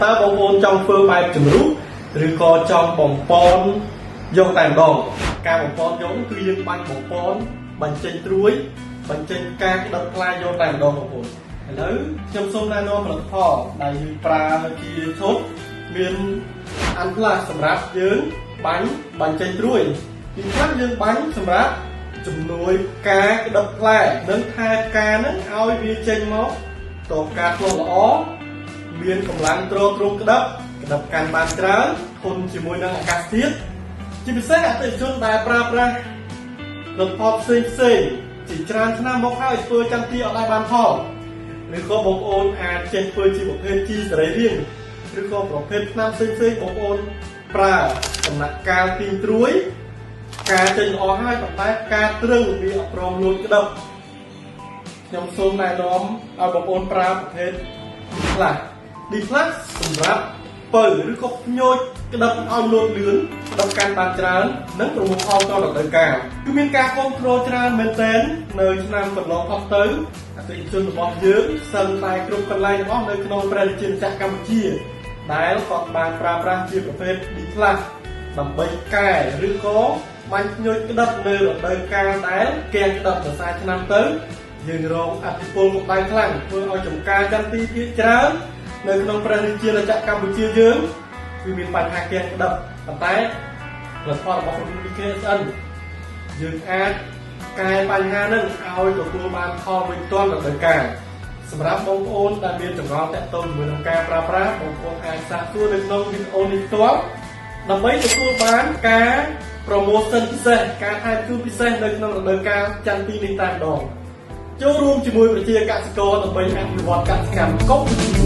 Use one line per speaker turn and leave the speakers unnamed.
តើបងប្អូនចង់ធ្វើបែបជំរុះឬក៏ចង់បំពន់យកតែម្ដងការបំពន់យកគឺយើងបាច់បំពន់បញ្ចេញត្រួយបញ្ចេញការក្តឹបផ្លែយកតែម្ដងបងប្អូនឥឡូវខ្ញុំសូមណែនាំផលិតផលដែលយើងប្រើជាឈុតមានអានផ្លាស់សម្រាប់យើងបាញ់បញ្ចេញត្រួយពីខ្លះយើងបាញ់សម្រាប់ជំនួយការក្តឹបផ្លែនិងថែការនឹងឲ្យវាចេញមកតការធ្លាស់ល្អមានកម្លាំងទ្រទ្រង់ក្តឹបកាន់បានច្រើនធន់ជាមួយនឹងអាកាសធាតុជាពិសេសអតិថិជនដែលប្រើប្រាស់ផលិតផលផ្សេងជាច្រើនឆ្នាំមកហើយធ្វើចាំទីអត់ដែរបានផលឬក៏បងប្អូនអាចចេះធ្វើជាប្រភេទជីសរីរាង្គឬក៏ប្រភេទថ្នាំផ្សេងបងប្អូនប្រើដំណាក់កាលទីត្រួយការចេញល្អហើយប៉ុន្តែការទ្រឹងវាអត់ព្រមលួចក្តឹបខ្ញុំសូមណែនាំឲ្យបងប្អូនប្រើប្រភេទខ្លះD+ សម្រាប់ពៅឬក៏ញូចក្តឹបឲ្យលូតលឿនក្តឹបកាន់បានច្រើននិងប្រមូលផលដល់រដូវកាលគឺមានការគ្រប់គ្រងច្រើនមែនទែននៅឆ្នាំកន្លងផុតទៅអតិថិជនរបស់យើងសិនតែគ្រប់កន្លែងទាំងអស់នៅក្នុងព្រះរាជាណាចក្រកម្ពុជាដែលគាត់បានប្រើប្រាស់ជាប្រភេទD+ដើម្បីកែឬក៏បាញ់ញូចក្តឹបនៅរដូវកាលដែលកែក្តឹបសរសៃឆ្នាំទៅយើងរងអតិពលកម្ដៅខ្លាំងធ្វើឲ្យចំការចន្ទទីភាគច្រើននៅក្នុងព្រះរាជាណាចក្រកម្ពុជាយើងគឺមានបញ្ហាកាំងក្តឹបប៉ុន្តែផលិតផលរបស់ក្រុម PKSN យើងអាចកែបញ្ហានឹងឲ្យទទួលបានផលវិញទាន់រដូវកាលសម្រាប់បងប្អូនដែលមានចម្ងល់ទាក់ទងជាមួយនឹងការប្រើប្រាស់បងប្អូនអាចសាកសួរនៅក្នុងវីដេអូនេះផ្ទាល់ដើម្បីទទួលបានការប្រម៉ូសិនពិសេសការថែមជូនពិសេសនៅក្នុងរដូវកាលចន្ទទីនេះតែម្ដងចូលរួមជាមួយប្រជាកសិករដើម្បីអភិវឌ្ឍកសិកម្មកុំ